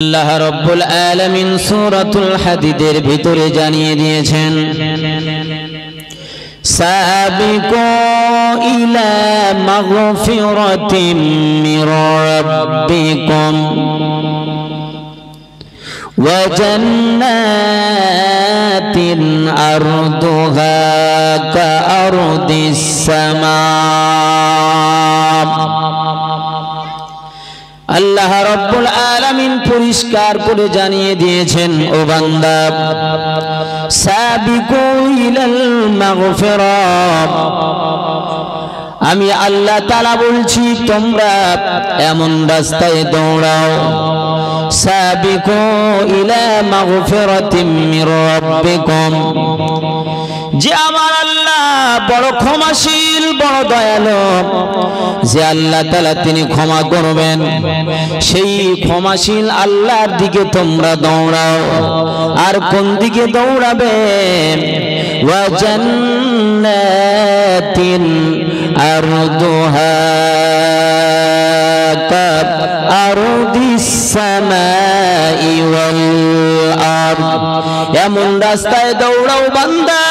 আল্লাহ রাব্বুল আলামিন সূরাতুল হাদীদের ভিতরে জানিয়ে দিয়েছেন সাবিকু ইলা মাগফিরাতিম মির রাব্বিকুম ওয়া জান্নাতিন আরদুহা কাআরদিস সামা। আল্লাহ রাব্বুল আলামিন পরিষ্কার করে জানিয়ে দিয়েছেন, ও বান্দা, সাবিকু ইলাল মাগফিরাত, আমি আল্লাহ তাআলা বলছি তোমরা এমন রাস্তায় দৌড়াও, সাবিকু ইলা মাগফিরাতিম মির রাব্বিকুম, যে আমার আল্লাহ বড় ক্ষমাশীল, বড় দয়ালু, যে আল্লাহ তাআলা তিনি ক্ষমা করবেন, সেই ক্ষমাশীল আল্লাহর দিকে তোমরা দৌড়াও। আর কোন দিকে দৌড়াবে? ওয়া জান্নাতিন আরদুহা কাআরদিস সামাই ওয়াল আরদ, এমন রাস্তায় দৌড়াও বান্দা,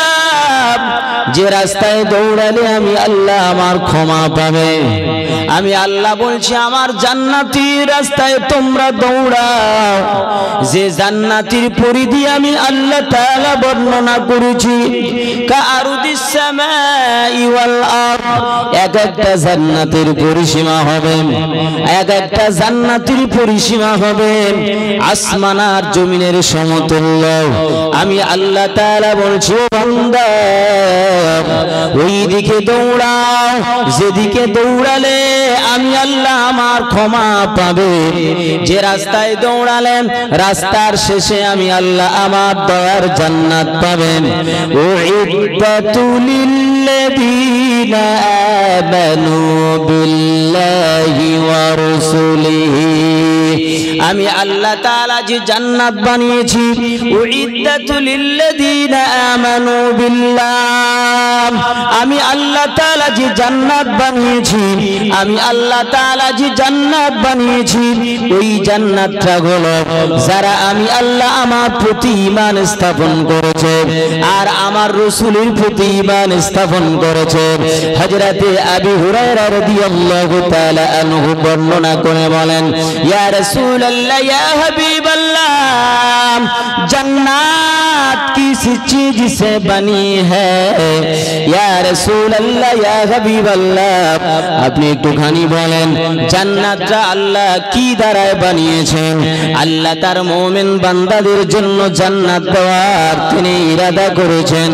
যে রাস্তায় দৌড়ালে আমি আল্লাহ আমার ক্ষমা পাবে। আমি আল্লাহ বলছি আমার জান্নাতের রাস্তায় তোমরা দৌড়াও, যে জান্নাতের পরিধি আমি আল্লাহ তাআলা বর্ণনা করেছি। কাআরদিস সামাই ওয়াল আরদ, এক একটা জান্নাতের পরিসীমা হবে, এক একটা জান্নাতের পরিসীমা হবে আসমান আর জমিনের সমতুল্য। আমি আল্লাহ তাআলা বলছি, বান্দা ওই দিকে দৌড়াও, যেদিকে দৌড়ালে আমি আল্লাহ আমার ক্ষমা পাবে। যে রাস্তায় দৌড়ালেন রাস্তার শেষে আমি আল্লাহ আমার দয়ার জান্নাত পাবেন। উইদ্দাতুল লিল্লাযীনা আমানু বিল্লাহি ওয়া রাসূলিহি, আমি আল্লাহ তাআলা যে জান্নাত বানিয়েছি, উইদ্দাতুল লিল্লাযীনা আমানু বিল্লাহ, আমি আল্লাহ তাআলা যে জান্নাত বানিয়েছি, আমি আল্লাহ তাআলা যে জান্নাত বানিয়েছি, ওই জান্নাতটা হলো যারা আমি আল্লাহ আমার প্রতি ঈমান স্থাপন করেছে আর আমার রাসূলের প্রতি ঈমান স্থাপন করেছে। হযরতে আবু হুরায়রা রাদিয়াল্লাহু তাআলা আনহু বর্ণনা করে বলেন, ইয়া রাসূলুল্লাহ, ইয়া হাবিবাল্লাহ, जन्नत किस चीज से बनी है? या रसूल अल्लाह, या हबीब अल्लाह, আপনি একটুখানি বলেন জান্নাতটা আল্লাহ কি দ্বারায় বানিয়েছেন? আল্লাহ তার মুমিন বান্দাদের জন্য জান্নাত দেওয়ার তিনি ইরাদা করেছেন।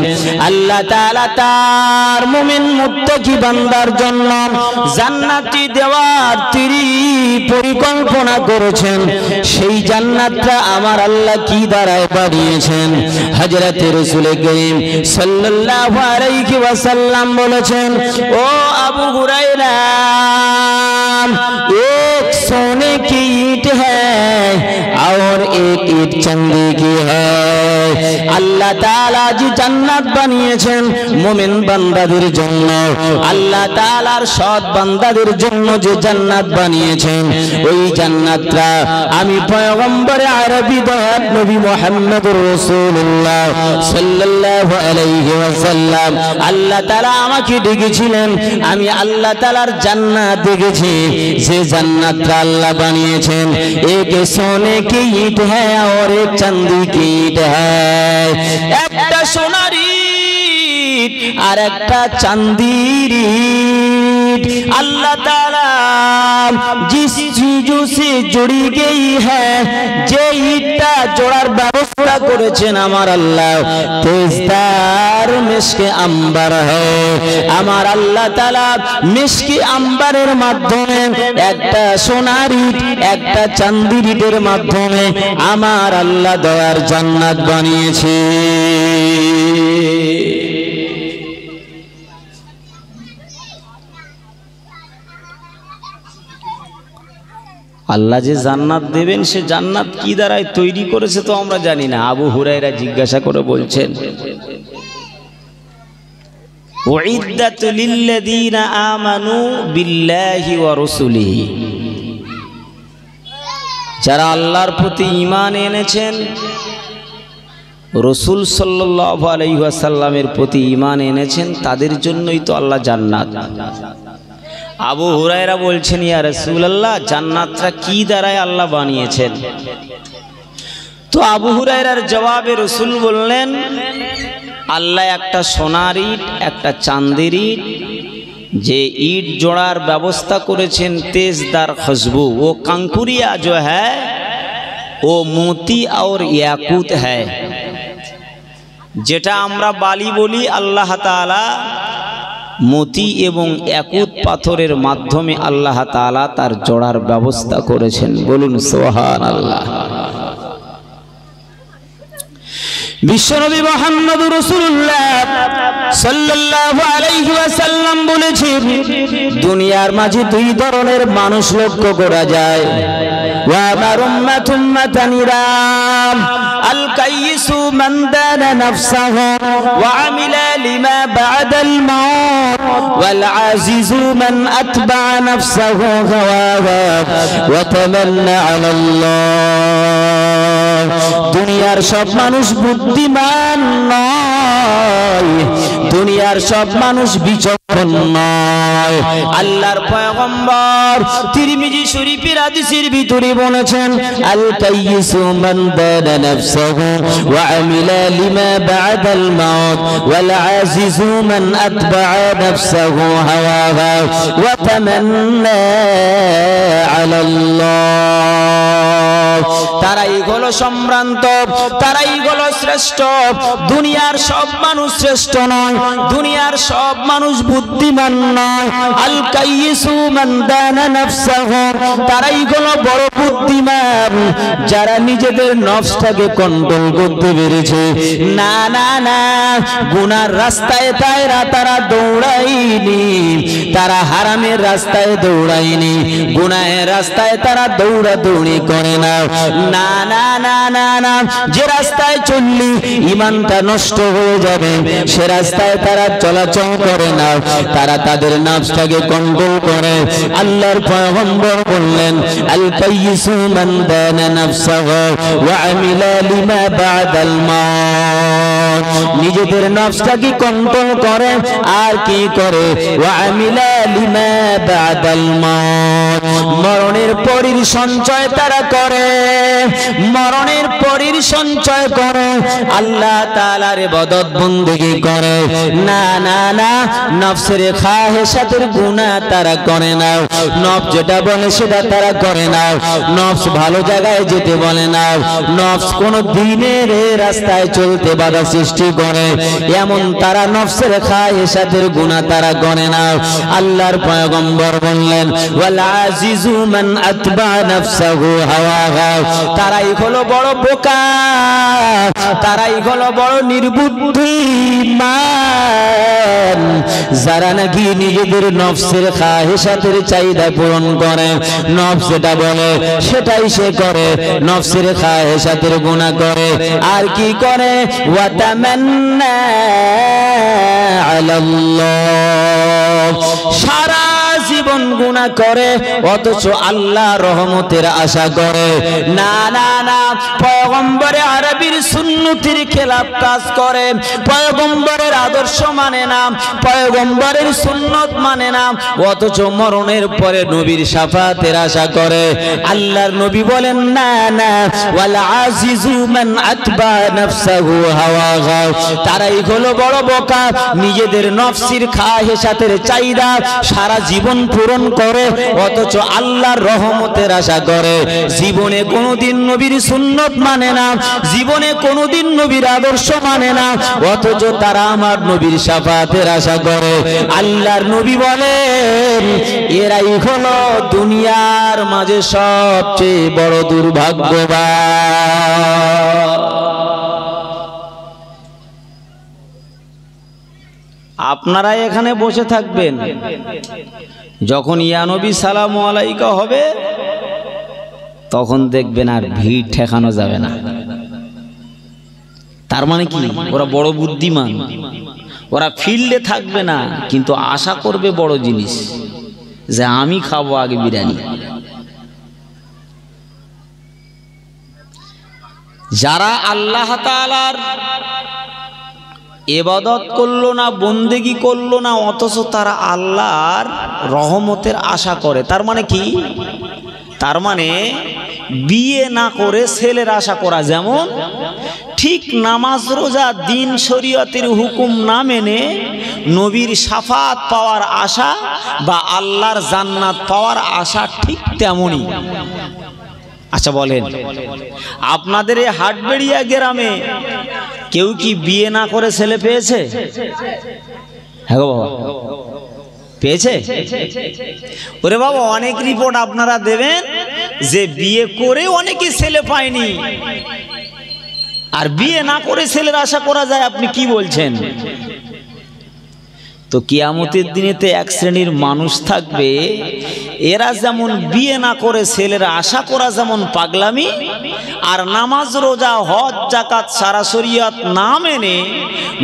আল্লাহ তাআলা তার মুমিন মুত্তাকি বান্দার জন্য জান্নাতি দেওয়ার তিনি পরিকল্পনা করেছেন। সেই জান্নাতটা আমার আল্লাহ কি দ্বারায় বানিয়েছেন? হযরতে রাসূল করিম সাল্লাল্লাহু আলাইহি ওয়াসাল্লাম বলেছেন, ও আবু হুরায়রা, एक सोने की ईंट है और एक ईंट चांदी की है। আল্লাহ তাআলা যে জান্নাত বানিয়েছেন মুমিন বান্দাদের জন্য, আল্লাহ তাআলার সৎ বান্দাদের জন্য যে জান্নাত বানিয়েছেন, ওই জান্নাতটা আমি পয়গম্বর আরবি দয়াত নবী মুহাম্মদুর রাসূলুল্লাহ সাল্লাল্লাহু আলাইহি ওয়াসাল্লাম, আল্লাহ তাআলা আমাকে ডেকেছিলেন, আমি আল্লাহ তাআলার জান্নাত দেখেছি। যে জান্নাতটা আল্লাহ বানিয়েছেন, এক সোনে কি ইট হ্যায় और एक चांदी की ईट है। একটা সোনার ইট আর একটা চাঁদির ইট अल्लाह ताला जिस चीजों से जुड़ी गई है, যে ইটটা জোড়ার ব্যবস্থা করেছেন আমার আল্লাহ, তেজদার মিশকে আম্বার হয়। আমার আল্লাহ তাআলা মিশকে আম্বারের মাধ্যমে একটা সোনার ইট একটা চাঁদির ইটের মাধ্যমে আমার আল্লাহ দয়ার জান্নাত বানিয়েছে। আল্লাহ যে জান্নাত দেবেন, সে জান্নাত কি দ্বারায় তৈরি করেছে তো আমরা জানি না। আবু হুরায়রা জিজ্ঞাসা করে বলছেন, উইদ্দাতুল লিল্লাযীনা আমানু বিল্লাহি ওয়া রাসূলিহি, যারা আল্লাহর প্রতি ঈমান এনেছেন, রাসূল সাল্লাল্লাহু আলাইহি ওয়াসাল্লামের প্রতি ঈমান এনেছেন, তাদের জন্যই তো আল্লাহ জান্নাত। আবু হুরায়রা বলছেন, ইয়া রাসূলুল্লাহ, জান্নাতটা কি দ্বারায় আল্লাহ বানিয়েছেন? তো আবু হুরায়রার জবাবে রাসূল বললেন, আল্লাহ একটা সোনার ইট, একটা চাঁদের ইট, যে ईट जोड़ार व्यवस्था करेছেন तेजदार खुशबू, वो कंकुरिया जो है वो मोती और याकूत है। जेटा आम्रा बाली बोली अल्लाह ताला मोती एवं याकूत पाथरेर माध्यमे अल्लाह ताला तार जोड़ार व्यवस्था करेছেন। बोलुन सुबहानाल्लाह। বিশ্বনবী মুহাম্মদুর রাসূলুল্লাহ সাল্লাল্লাহু আলাইহি ওয়াসাল্লাম বলেছেন, দুনিয়ার মাঝে দুই ধরনের মানুষ লক্ষ্য করা যায়। ওয়া আমার উম্মাতুন নিরাম আল কাইয়িসু মান দানা নাফসাহু ওয়া আমিলা লিমা বা'দাল মাউত ওয়াল আজিজু মান আতবা নাফসাহু হাওয়াহা ওয়া তামান্না আলাল্লাহ। দুনিয়ার সব মানুষ বুদ্ধিমান নয়, দুনিয়ার সব মানুষ বিচক্ষণ নয়। আল্লাহর পয়গম্বর তিরমিজি শরীফের হাদিসের ভিতরে বলেছেন, আল কাইয়িসু মান দানা নাফসাহু ওয়া আমিলা লিমা বা'দাল মাউত ওয়াল আজিজু মান আতবা নাফসাহু হাওয়াহা ওয়া তামান্না আলাল্লাহ। তারাই হলো সম্ভ্রান্ত, তারাই হলো শ্রেষ্ঠ। দুনিয়ার সব মানুষ শ্রেষ্ঠ নয়, দুনিয়ার সব মানুষ বুদ্ধিমান নয়। আল কাইয়িসু মান দানা নাফসাহু, তারাই হলো বড় বুদ্ধিমান, যারা নিজেদের নফসটাকে কন্ট্রোল করতে পেরেছে। না না না, গুনার রাস্তায় তারা দৌড়ায়নি, তারা হারামের রাস্তায় দৌড়ায়নি, গুনাহের রাস্তায় তারা দৌড়াদৌড়ি করে না। না না না না না, যে রাস্তায় চললি ঈমানটা নষ্ট হয়ে যাবে সে রাস্তায় তারা চলাচল করে না, তারা তাদের নফসটাকে কন্ট্রোল করে। আল্লাহর পয়গম্বর বললেন, আল কাইয়িসু মান দানা নাফসাহু ওয়া আমিলা লিমা বা'দাল মাউত, নিজেদের নফসটাকে কন্ট্রোল করে আর কি করে, ওয়া আমিলা লিমা বা'দাল মাউত, মরণের পরের সঞ্চয় তারা করে, মরণের পরের সঞ্চয় করে, আল্লাহ তাআলার ইবাদত বন্দেগি করে। না না না, নফসের খাহেসাতের গুনাহ তারা করে না, নফস যেটা বলে সেটা তারা করে না, নফস ভালো জায়গায় যেতে বলে না, নফস কোন দিনের রাস্তায় চলতে বাধা সৃষ্টি করে, এমন তারা নফসের খাহেসাতের গুনাহ তারা করে না। আল্লাহর পয়গম্বর বললেন, ওয়াল আজিজু মান আতবা নাফসাহু হাওয়াহা, তারাই হলো বড় বোকা, তারাই হলো বড় নির্বুদ্ধিমান, যারা নাকি নিজেদের নফসের খাহেসাতের চাহিদা পূরণ করে, নফস যেটা বলে সেটাই সে করে, নফসের খাহেসাতের গুনাহ করে আর কি করে, ওয়া তামান্না আলাল্লাহ, সারা জীবন গুনাহ করে অথচ আল্লাহ রহমতের আশা করে। না না না, পয়গম্বরে আরবীর সুন্নতির খেলাফ কাজ করে, পয়গম্বরের আদর্শ মানে না, পয়গম্বরের সুন্নত মানে না, অথচ মরণের পরে নবীর শাফাতের আশা করে। আল্লাহর নবী বলেন, না না, ওয়াল আজিজু মান আতবা নাফসাহু হাওয়াহা, তারাই হলো বড় বোকা, নিজেদের নফসির খাহেসাতের চাহিদা সারা জীবন পূরণ করে অথচ আল্লাহর রহমতের আশা করে। জীবনে কোনোদিন নবীর সুন্নত মানে না, জীবনে কোনোদিন নবীর আদর্শ মানে না, অথচ তারা আমার নবীর শাফাতের আশা করে। আল্লাহর নবী বলেন, এরাই হলো দুনিয়ার মাঝে সবচেয়ে বড় দুর্ভাগ্যবান। আপনারা এখানে বসে থাকবেন, যখন ইয়া নবী সালামু আলাইকা হবে তখন দেখবেন আর ভিড় ঠেকানো যাবে না। তার মানে কি, ওরা বড় বুদ্ধিমান, ওরা ফিল্ডে থাকবে না কিন্তু আশা করবে বড় জিনিস, যে আমি খাবো আগে বিরিয়ানি। যারা আল্লাহ তাআলার ইবাদত করলো না, বন্দেগি করলো না, অথচ তারা আল্লাহর রহমতের আশা করে। তার মানে কি? তার মানে বিয়ে না করে ছেলের আশা করা যেমন, ঠিক নামাজ রোজা দিন শরীয়তের হুকুম না মেনে নবীর শাফাত পাওয়ার আশা বা আল্লাহর জান্নাত পাওয়ার আশা ঠিক তেমনই। আচ্ছা বলেন, আপনাদের এই হাটবেড়িয়া গ্রামে কেউ কি বিয়ে না করে ছেলে পেয়েছে? হ্যাঁ গো বাবা, পেয়েছে? ওরে বাবা, অনেক রিপোর্ট আপনারা দেবেন যে বিয়ে করে অনেকে ছেলে পায়নি, আর বিয়ে না করে ছেলের আশা করা যায়। আপনি কি বলছেন? তো কিয়ামতের দিনেতে এক শ্রেণীর মানুষ থাকবে, এরা যেমন বিয়ে না করে ছেলের আশা করা যেমন পাগলামি, আর নামাজ রোজা হজ যাকাত সারা শরীয়ত না মেনে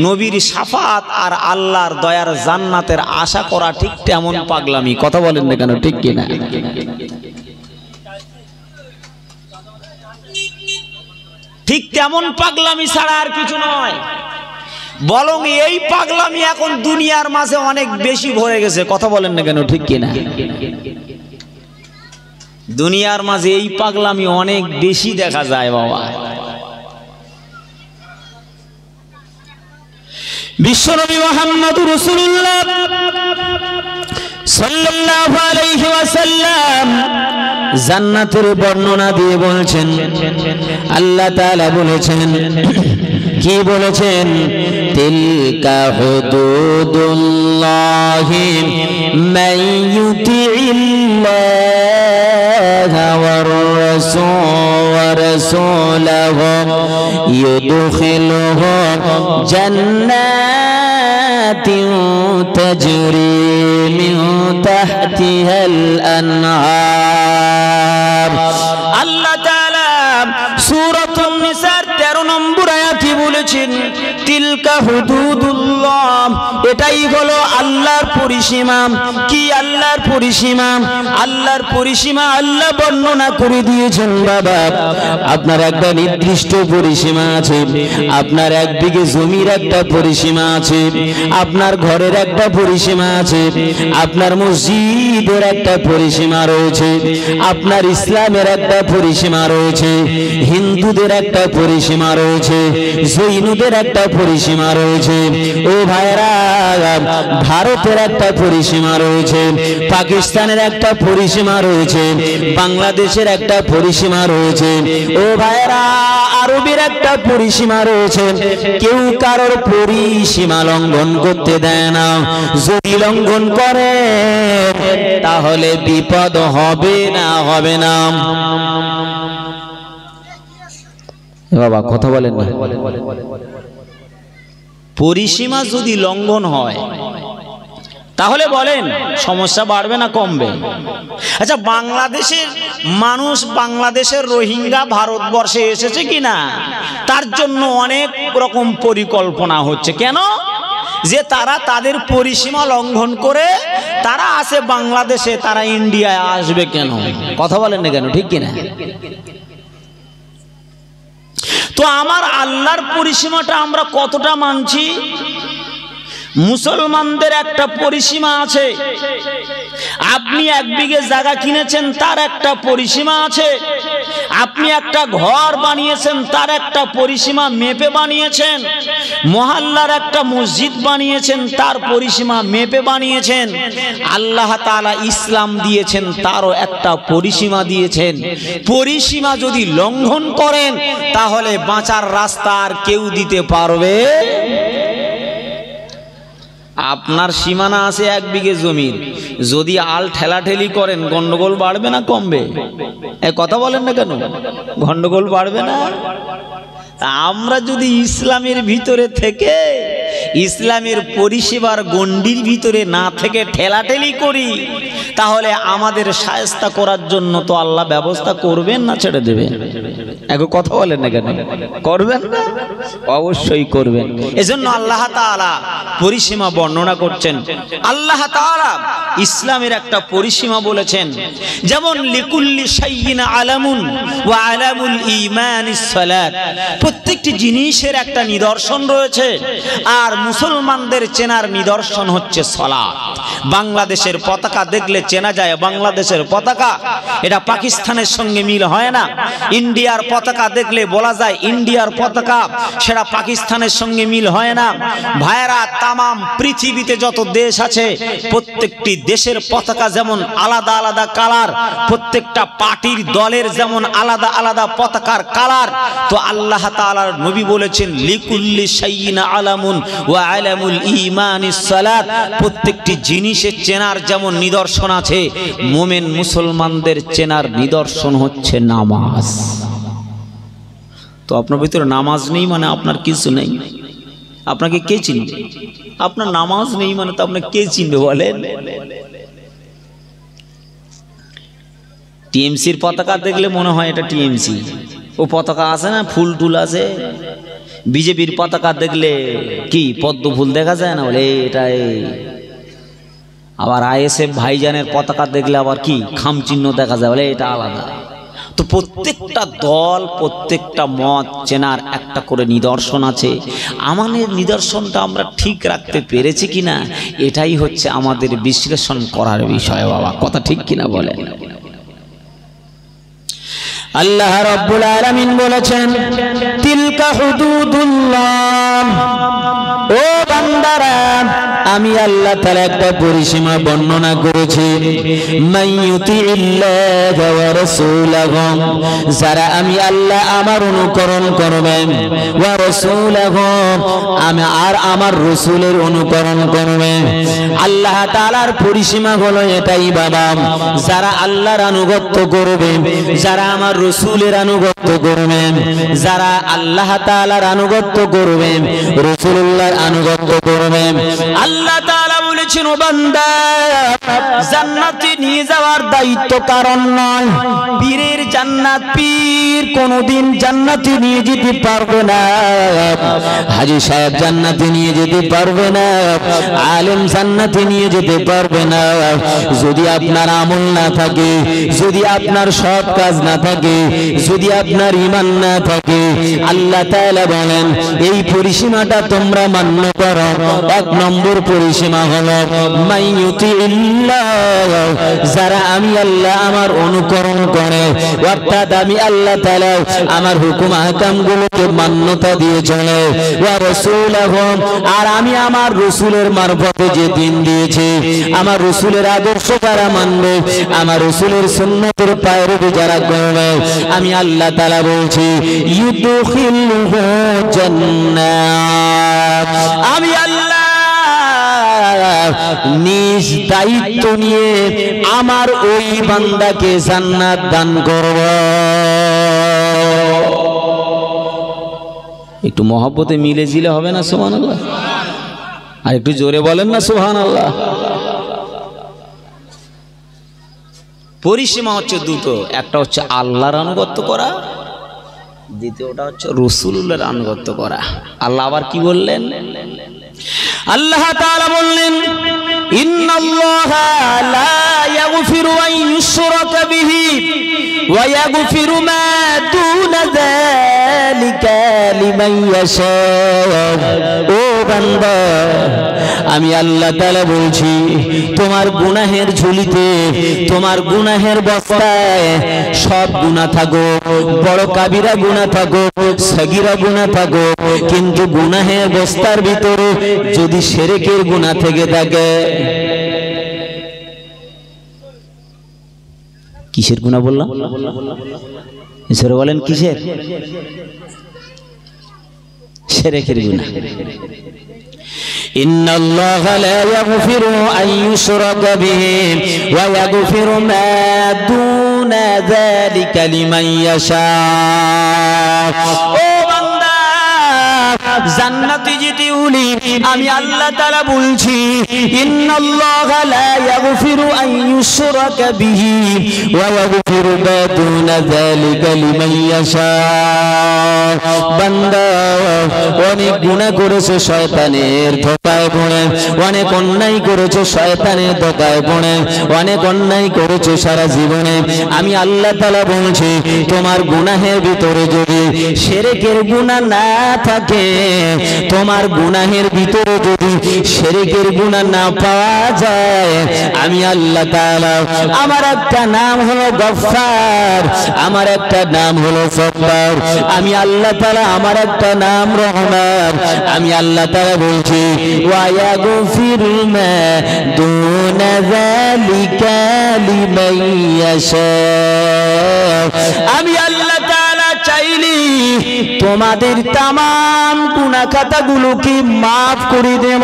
নবীর শাফাত আর আল্লাহর দয়ার জান্নাতের আশা করা ঠিক তেমন পাগলামি। কথা বলেন না কেন, ঠিক কিনা? ঠিক তেমন পাগলামি ছাড়া আর কিছু নয়। বরং এই পাগলামি এখন দুনিয়ার মাঝে অনেক বেশি ভরে গেছে। কথা বলেন না কেন, ঠিক কিনা? দুনিয়ার মাঝে এই পাগলামি অনেক বেশি দেখা যায় বাবা। বিশ্বনবী মুহাম্মদুর রাসূলুল্লাহ সাল্লাল্লাহু আলাইহি ওয়াসাল্লাম জান্নাতের বর্ণনা দিয়ে বলছেন, আল্লাহ তাআলা বলেছেন, কি বলেছেন? তিলকা হুদুদুল্লাহি মান ইউতিইল্লাহা ওয়ার রাসূলাহু ইউদখিলুহু জান্নাতিন তাজরি মিন তাহতিহাল আনহার। আল্লাহ তাআলা সূরাতুন নিসার 13 নম্বর আয়াতে বলেছেন, তিলকা হুদুদুল্লাহ, এটাই হলো আল্লাহর পরিসীমা। কি আল্লাহর পরিসীমা? আল্লাহর পরিসীমা আল্লাহ বর্ণনা করে দিয়েছেন। বাবা, আপনার একটা নির্দিষ্ট পরিসীমা আছে, আপনার এক বিঘে জমির একটা পরিসীমা আছে, আপনার ঘরের একটা পরিসীমা আছে, আপনার মসজিদের একটা পরিসীমা রয়েছে, আপনার ইসলামের একটা পরিসীমা রয়েছে, হিন্দুদের একটা পরিসীমা রয়েছে, জৈনদের একটা পরিসীমা রয়েছে। ও ভাইরা, ভারতের একটা পরিসীমা রয়েছে, পাকিস্তানের একটা পরিসীমা রয়েছে, বাংলাদেশের একটা পরিসীমা রয়েছে। ও ভাইরা, আরবের একটা পরিসীমা রয়েছে। কেউ কারোর পরিসীমা লঙ্ঘন করতে দেয় না। যদি লঙ্ঘন করে তাহলে বিপদ হবে না, হবে না? বাবা কথা বলেন না। পরিসীমা যদি লঙ্ঘন হয় তাহলে বলেন সমস্যা বাড়বে না কমবে? আচ্ছা, বাংলাদেশের মানুষ, বাংলাদেশের রোহিঙ্গা ভারতবর্ষে এসেছে কিনা তার জন্য অনেক রকম পরিকল্পনা হচ্ছে। কেন? যে তারা তাদের পরিসীমা লঙ্ঘন করে তারা আছে বাংলাদেশে, তারা ইন্ডিয়ায় আসবে কেন? কথা বলেন না কেন, ঠিক কিনা? তো আমার আল্লাহর পরিসীমাটা আমরা কতটা মানছি? মুসলমানদের একটা পরিসীমা আছে। আপনি এক বিঘে জায়গা কিনেছেন, তার একটা পরিসীমা আছে। আপনি একটা ঘর বানিয়েছেন, তার একটা পরিসীমা মেপে বানিয়েছেন। মহল্লার একটা মসজিদ বানিয়েছেন, তার পরিসীমা মেপে বানিয়েছেন। আল্লাহ তাআলা ইসলাম দিয়েছেন, তারও একটা পরিসীমা দিয়েছেন। পরিসীমা যদি লঙ্ঘন করেন তাহলে বাঁচার রাস্তা আর কেউ দিতে পারবে। আপনার সীমানা আছে এক বিঘে জমির, যদি আল ঠেলাঠেলি করেন গন্ডগোল বাড়বে না কমবে? কথা বলেন না কেন, গন্ডগোল বাড়বে না? আমরা যদি ইসলামের ভিতরে থেকে ইসলামের পরিষেবার গণ্ডির ভিতরে না থেকে ঠেলাঠেলি করি, তাহলে আমাদের শায়েস্তা করার জন্য তো আল্লাহ ব্যবস্থা করবেন না ছেড়ে দেবেন? এখন কথা বলেন না কেন? করবেন না? অবশ্যই করবেন। এজন্য আল্লাহ তাআলা পরিসীমা বর্ণনা করছেন। আল্লাহ তাআলা ইসলামের একটা পরিসীমা বলেছেন, যেমন লিকুল্লি শাইইন আলামুন ওয়া আলামুল ঈমানিস সালাত। প্রত্যেকটি জিনিসের একটা নিদর্শন রয়েছে, আর মুসলমানদের চেনার নিদর্শন হচ্ছে সালাত। বাংলাদেশের পতাকা দেখলে চেনা যায় বাংলাদেশের পতাকা, এটা পাকিস্তানের সঙ্গে মিল হয় না। ইন্ডিয়ার পতাকা দেখলে বলা যায় ইন্ডিয়ার পতাকা, সেটা পাকিস্তানের সঙ্গে মিল হয় না। ভাইরা, তামাম পৃথিবীতে যত দেশ আছে প্রত্যেকটি দেশের পতাকা যেমন আলাদা আলাদা কালার, প্রত্যেকটা পার্টির দলের যেমন আলাদা আলাদা পতাকার কালার, তো আল্লাহ তাআলার নবী বলেছেন লিকুল্লি শাইইন আলামুন ওয়া আলামুল ঈমানিস সালাত। প্রত্যেকটি জিনিসের চেনার যেমন নিদর্শন আছে, মুমিন মুসলমানদের চেনার নিদর্শন হচ্ছে নামাজ। তো আপনার ভিতরে নামাজ নেই মানে আপনার কিছু নেই। আপনাকে কে চিনবে? আপনার নামাজ নেই মানে তো আপনাকে কে চিনবে বলেন? টিএমসির পতাকা দেখলে মনে হয় এটা টিএমসি, ও পতাকা আছে না, ফুল টুল আছে। বিজেপির পতাকা দেখলে কি পদ্ম ফুল দেখা যায় না, বলে এটা। আবার আইএসএফ ভাইজানের পতাকা দেখলে আবার কি খাম চিহ্ন দেখা যায়, বলে এটা আলাদা। তো প্রত্যেকটা দল, প্রত্যেকটা মত চেনার একটা করে নিদর্শন আছে। আমাদের নিদর্শনটা আমরা ঠিক রাখতে পেরেছি কিনা, এটাই হচ্ছে আমাদের বিশ্লেষণ করার বিষয়। বাবা, কথা ঠিক কিনা বলেন? আল্লাহ রাব্বুল আলামিন বলেছেন, তিলকা হুদুদুল্লাহ। ও বান্দারা, আমি আল্লাহ তাআলা একটা পরিসীমা বর্ণনা করেছি। মাইয়ুতিল্লাহ ওয়া রাসূলাহু, যারা আমি আল্লাহ আমার অনুকরণ করবে, ওয়া রাসূলাহু, আমি আর আমার রাসূলের অনুকরণ করবে। আল্লাহ তাআলার পরিসীমা হলো এটাই বাবা, যারা আল্লাহর আনুগত্য করবে, যারা আমার রাসূলের আনুগত্য করবে, যারা আল্লাহ তাআলার আনুগত্য করবে, রাসূলুল্লাহর আনুগত্য করবে, আল্লাহ তাআলা বলেছেন, ও বান্দা, জান্নাতে নিয়ে যাওয়ার দায়িত্ব কারণ নয়। পীরের জান্নাত, পীর কোনদিন জান্নাতে নিয়ে যেতে পারবে না। হাজী সাহেব জান্নাতে নিয়ে যেতে পারবে না, আলেম জান্নাতে নিয়ে যেতে পারবে না। যদি আপনার আমল না থাকে, যদি আপনার সৎ কাজ না থাকে, যদি আপনার ঈমান না থাকে, আল্লাহ তাআলা বলেন এই পরিসীমাটা তোমরা মান্য করো। এক নম্বর পরিসীমা হলো মাইয়ুতিল্লাহ, যারা আমি আল্লাহ আমার অনুকরণ করে, অর্থাৎ আমি আল্লাহ তাআলা আমার হুকুম আহকামগুলোকে মান্যতা দিয়ে চলে, ওয়া রাসূলুহু, আর আমি আমার রাসূলের মারফতে যে দিন দিয়েছি, আমার রাসূলের আদর্শ যারা মানবে, আমার রাসূলের সুন্নতের পায়রবি যারা করবে, আমি আল্লাহ তাআলা বলছি ইউদখিলুহু জান্নাত, আমি আল্লাহ নিজ দায়িত্ব নিয়ে আমার ওই বান্দাকে জান্নাত দান করব। একটু মহব্বতে মিলে জিলে হবে না সুবহানাল্লাহ? আর একটু জোরে বলেন না সুবহানাল্লাহ? পরিসীমা হচ্ছে দুটো, একটা হচ্ছে আল্লাহর আনুগত্য করা, দ্বিতীয়টা হচ্ছে রাসূলুল্লাহর আনুগত্য করা। আল্লাহ আবার কি বললেন? আল্লাহ তাআলা বললেন, ইন্নাল্লাহা লা ইয়াগফিরু আন ইউশরাকা বিহি ওয়া ইয়াগফিরু মা দুনা যালিকা লিমান ইয়াশা। ও বান্দা, আমি আল্লাহ তাআলা বলছি, তোমার গুনাহের ঝুলিতে, তোমার গুনাহের বস্তায় সব গুনাহ থাকো, বড় কাবিরা গুনাহ থাকো, সগীরা গুনাহ থাকো, কিন্তু গুনাহের বস্তার ভিতরে যদি শিরকের গুনাহ থেকে থাকে, কিসের গুনাহ বললাম? ঈশ্বর বলেন কিসের? শিরকের গুনাহ। ইন্নাল্লাহা লা ইয়াগফিরু আন ইউশরাকা বিহি ওয়া ইয়াগফিরু মা দুনা যালিকা লিমান ইয়াশা। ও বান্দা, জান্নাতে জিতিউলি আমি আল্লাহ তাআলা বলছি ইন্নাল্লাহা লা ইয়াগফিরু আন ইউশরাকা বিহি ওয়া ইয়াগফিরু মা দুনা যালিকা লিমান ইয়াশা। বান্দা অনেক গুনাহ করেছে শয়তানের ধোঁকায় পড়ে, অনেক অন্যায় করেছে শয়তানের ধোঁকায় পড়ে, অনেক অন্যায় করেছে সারা জীবনে। আমি আল্লাহ তাআলা বলছি তোমার গুনাহের ভিতরে যদি শিরকের গুনাহ না থাকে, তোমার গুনাহের ভিতরে যদি শিরকের গুনাহ না পাওয়া যায়, আমি আল্লাহ তাআলা আমার একটা নাম হলো গফফার, আমার একটা নাম হলো সব্বার, আমি আল্লাহ তাআলা আমার একটা নাম রহমান। আমি আল্লাহ তাআলা বলছি ওয়া ইয়াগফিরু মা দুনা যালিকা লিমান ইয়াশা। আমি আল্লাহ তাআলা চাইলি তোমাদের তামাম গুনাহ খাতাগুলোকে মাফ করে দেব।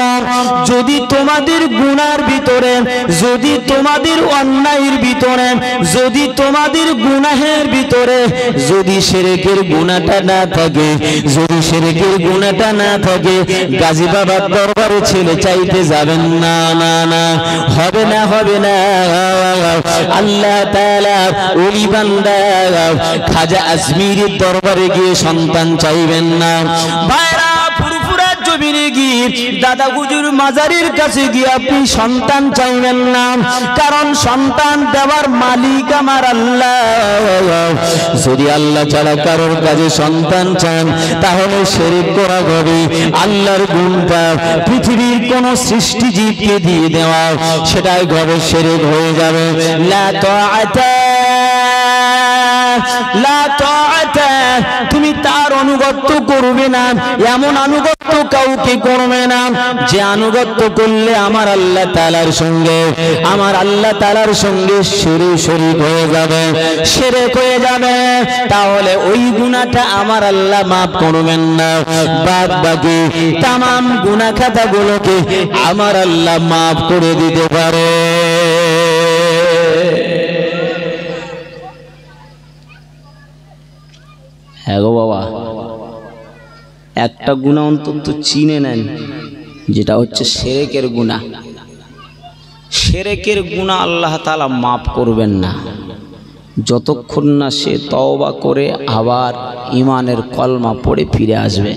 যদি তোমাদের গুনার ভিতরে, যদি তোমাদের অন্যায়ের ভিতরে, যদি তোমাদের গুনাহের ভিতরে যদি শিরকের গুনাহটা না থাকে, যদি শিরকের গুনাহটা না থাকে, গাজী বাবার দরবারে ছেলে চাইতে যাবেন না, না না, হবে না, হবে না। আল্লাহ তাআলা ওলি বান্দা খাজা আজমিরের দরবারে গিয়ে সন্তান চাইবেন না। ভাইরা ফুরফুরা জমিনে গিয়ে দাদা হুজুর মাজারের কাছে গিয়ে আপনি সন্তান চাইবেন না, কারণ সন্তান দেওয়ার মালিক আমার আল্লাহ। যদি আল্লাহ ছাড়া কারোর কাছে সন্তান চান তাহলে শিরক করা হবে। আল্লাহর গুণটা পৃথিবীর কোন সৃষ্টি জীবকে দিয়ে দেওয়া, সেটাই হবে শিরক হয়ে যাবে। লা তাআতা লা তাআতা, তুমি তার আনুগত্য করবে না, এমন আনুগত্য কাউকে করবে না যে আনুগত্য করলে আমার আল্লাহ তাআলার সঙ্গে, আমার আল্লাহ তাআলার সঙ্গে শরীক হয়ে যাবে, শিরক হয়ে যাবে। তাহলে ওই গুনাহটা আমার আল্লাহ মাফ করবেন না, বাদ বাকি तमाम গুনাহ খাতাগুলোকে আমার আল্লাহ মাফ করে দিতে পারে। হ্যাঁ গো বাবা, একটা গুনাহ অন্তত চিনে নেন, যেটা হচ্ছে শিরকের গুনাহ। শিরকের গুনাহ আল্লাহ তাআলা মাফ করবেন না যতক্ষণ না সে তওবা করে আবার ঈমানের কলমা পড়ে ফিরে আসবে।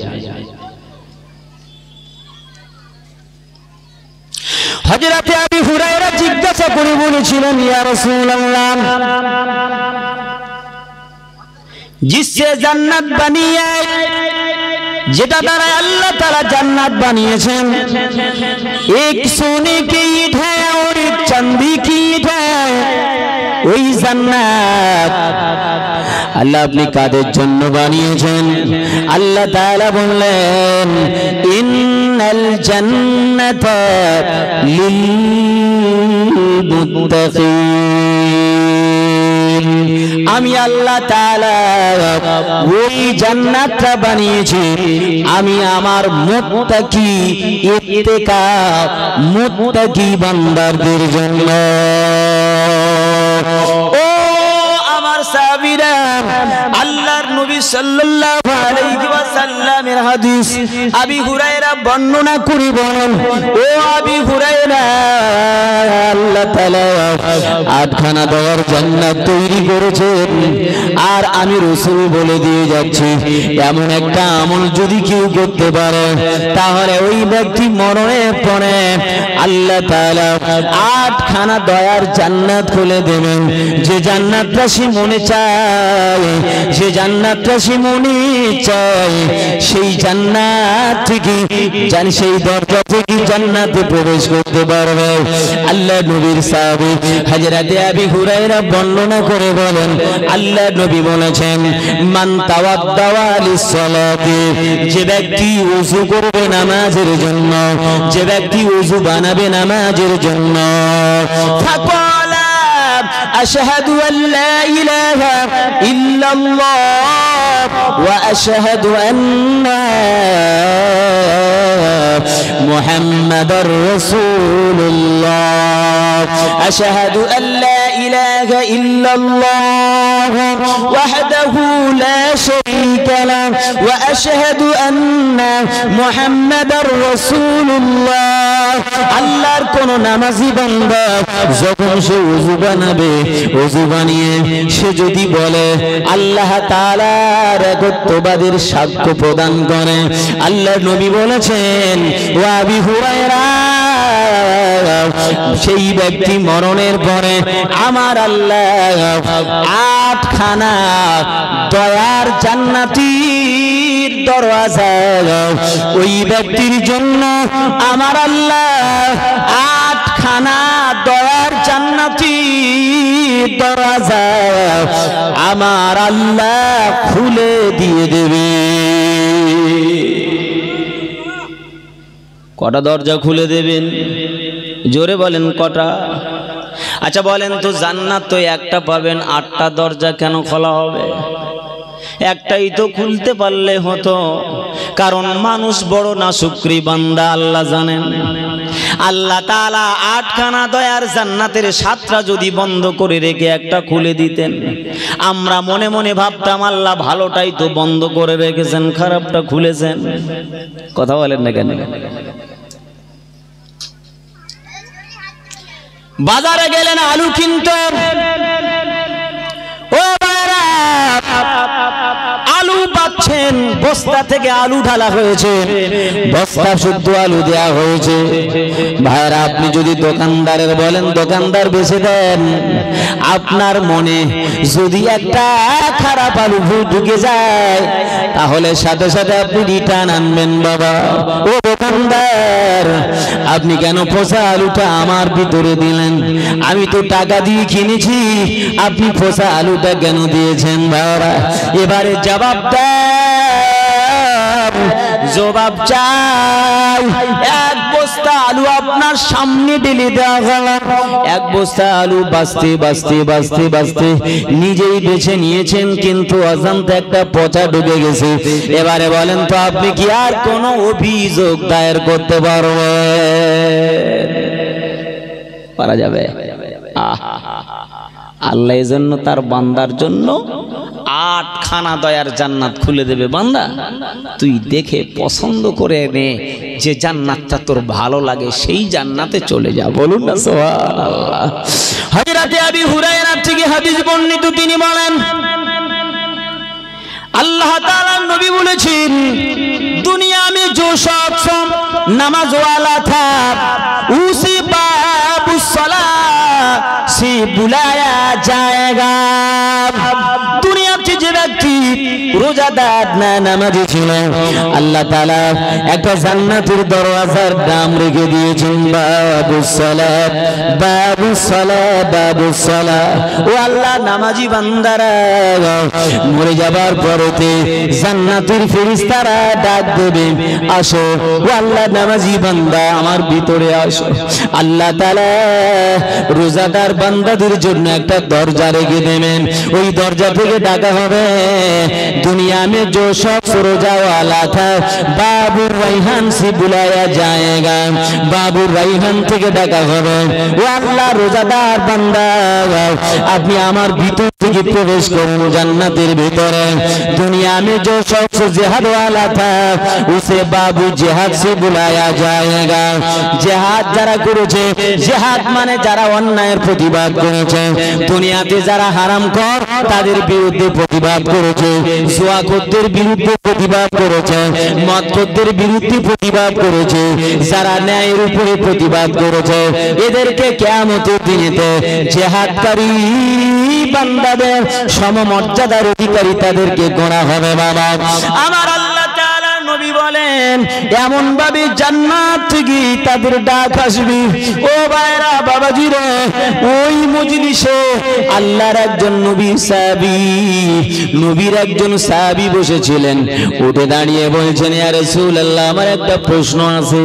হযরত আবু হুরায়রা জিজ্ঞাসা করে বলেছিলেন, ইয়া রাসূলুল্লাহ, जिससे जन्नत बनी है, যেটা দ্বারা আল্লাহ তাআলা জান্নাত বানিয়েছেন, एक सोने की ईंट है और एक चांदी की ईंट है, ওই জান্নাত আল্লাহ আপনি কাদের জন্য বানিয়েছেন? আল্লাহ তাআলা বললেন, ইন্নাল জান্নাতা লিল মুত্তাকিন, আমি আল্লাহ তাআলা ওই জান্নাতটা বানিয়েছি আমি আমার মুত্তাকি ইত্তেকাব মুত্তাকি বান্দাদের জন্য। ও আমার সাহাবীরা, আল্লাহর নবী সাল্লাল্লাহু আলাইহি ওয়াসাল্লামের হাদিস আবু হুরায়রা বর্ণনা করে বলেন, ও আবু হুরায়রা, আল্লাহ তাআলা আটখানা দেওয়ার জান্নাত তৈরি করেছেন, আর আমি রাসূল বলে দিয়ে যাচ্ছি এমন একটা আমল যদি কেউ করতে পারে তাহলে ওই ব্যক্তি মরণের পরে আল্লাহ তাআলা আটখানা দয়ার জান্নাত খুলে দেবেন। যে জান্নাতটা সে মনে চায়, যে জান্নাতটা সে মনে চায়, সেই জান্নাত থেকে সেই দরজা থেকে জান্নাতে প্রবেশ করতে পারবে। আল্লাহ নবীর সাহাবী হযরত আবু হুরায়রা বর্ণনা করে বলেন, আল্লাহ নবী বলেছেন, মান তাওয়াদ্দা লিস-সালাতি, যে ব্যক্তি ওযু করবে নামাজের জন্য, যে ব্যক্তি ওযু বানাবে নামাজের জন্য, ফাকালা আশহাদু আল্লা ইলাহা ইল্লাল্লাহ ওয়া আশহাদু আন্না মুহাম্মাদার রাসূলুল্লাহ, আশহাদু আল্লা ইলাহা ইল্লাল্লাহ ওয়াহদাহু লা শারীকা লা ওয়া আশহাদু আন্না মুহাম্মাদার রাসূলুল্লাহ। আল্লাহর কোন নামাজি বান্দা যখন সে ওযু বানাবে, ওযু বানিয়ে সে যদি বলে আল্লাহ তাআলার একত্ববাদের সাক্ষ্য প্রদান করে, আল্লাহর নবী বলেছেন ওয়া আবি হুরায়রা, সেই ব্যক্তি মরণের পরে আমার আল্লাহ 8খানা দয়ার জান্নাতীর দরওয়াজা ওই ব্যক্তির জন্য আমার আল্লাহ 8খানা দয়ার জান্নাতীর দরওয়াজা আমার আল্লাহ খুলে দিয়ে দেবে। কটা দরজা খুলে দেবেন? জোরে বলেন কটা? আচ্ছা বলেন তো, জান্নাত তো একটা পাবেন, 8টা দরজা কেন খোলা হবে? একটাই তো খুলতে পারলে হতো, কারণ মানুষ বড় নাশুকরি বান্দা আল্লাহ জানেন। আল্লাহ তাআলা 8খানা দয়ার জান্নাতের 7টা যদি বন্ধ করে রেখে একটা খুলে দিতেন, আমরা মনে মনে ভাবতাম আল্লাহ ভালোটাই তো বন্ধ করে রেখেছেন, খারাপটা খুলেছেন। কথা বলেন না কেন? বাজারে গেলেন আলু কিনতে, ও ভাইরা আলু পাচ্ছেন, বস্তা থেকে আলু ঢালা হয়েছে, বস্তা শুদ্ধ আলু দেয়া হয়েছে। ভাইরা আপনি যদি দোকানদারের বলেন দোকানদার বেচে দেন, আপনার মনে যদি একটা খারাপ আলু ঢুকে যায় তাহলে সাথে সাথে আপনি রিটার্ন আনবেন। বাবা ও দোকানদার, আপনি কেন পচা আলুটা আমার ভিতরে দিলেন? আমি তো টাকা দিয়ে কিনেছি, আপনি পচা আলুটা কেন দিয়েছেন? ভাইরা এবারে জবাব দেন, জবাব চাই। 1 বস্তা আলু আপনার সামনে ঢেলে দেওয়া হল, 1 বস্তা আলু বাঁচতে বাঁচতে বাঁচতে বাঁচতে নিজেই বেছে নিয়েছেন, কিন্তু অজান্তে একটা পচা ঢুকে গেছে। এবারে বলেন তো আপনি কি আর কোনো অভিযোগ দায়ের করতে পারবেন? পারা যাবে? আল্লাহ এজন্য তার বান্দার জন্য 8খানা দয়ার জান্নাত খুলে দেবে। বান্দা তুই দেখে পছন্দ করে নে, যে জান্নাতটা তোর ভালো লাগে সেই জান্নাতে চলে যা। বলুন না সুবহানাল্লাহ। হযরত আবি হুরায়রা থেকে হাদিস বর্ণিত, তিনি বলেন अल्लाह ताला नबी বলেছেন दुनिया में जो शख्स नमाज वाला था उसी बाबु सला से बुलाया जाएगा। दुनिया के जो व्यक्ति रोजादार ना नामाजी ছিল আল্লাহ তাআলা একটা জান্নাতের দরওয়াজার নাম রেখে দিয়েছেন বাবুস সালাত, বাবুস সালাত, বাবুস সালাত। ও আল্লাহ নামাজি বান্দারা মরে যাবার পরেতে জান্নাতের ফেরেশতারা ডাক দেবে, আসো ও আল্লাহ নামাজি বান্দা আমার ভিতরে আসো। আল্লাহ তাআলা রোজাদার বান্দাদের জন্য একটা দরজা রেখে দেবেন, ওই দরজা থেকে ডাকা হবে दुनिया में जो शख्स रोजा वाला था बाबू रैहान से बुलाया जाएगा। बाबू रैहान থেকে ডাকা হবে, ও আল্লাহ রোজাদার বান্দা আপনি আমার ভিতর থেকে প্রবেশ করুন জান্নাতের ভিতরে। दुनिया में जो शख्स जिहाद वाला था उसे बाबू जिहाद से बुलाया जाएगा। जिहाद যারা করেছে, জিহাদ মানে যারা অন্যায়ের প্রতিবাদ করেছে, দুনিয়াতে যারা হারামখোর তাদের বিরুদ্ধে প্রতিবাদ করেছে, জুয়াখোরদের বিরুদ্ধে প্রতিবাদ করেছে, মদখোরদের বিরুদ্ধে প্রতিবাদ করেছে, যারা ন্যায়ের উপরে প্রতিবাদ করেছে, এদেরকে কিয়ামতের দিনেতে জিহাদকারী বান্দাদের সমমর্যাদার অধিকারী তাদেরকে গণা হবে। বাবা আমার আল্লাহ তাআলা নবী বলেন এমন ভাবে জান্নাত থেকে তাদের ডাক আসবে। ও ভাইরা বাবাজিরা, ওই মজলিসে আল্লাহর একজন নবী সাহাবী, নবীর একজন সাহাবী বসেছিলেন, উঠে দাঁড়িয়ে বলছেন ইয়া রাসূলুল্লাহ আমার একটা প্রশ্ন আছে।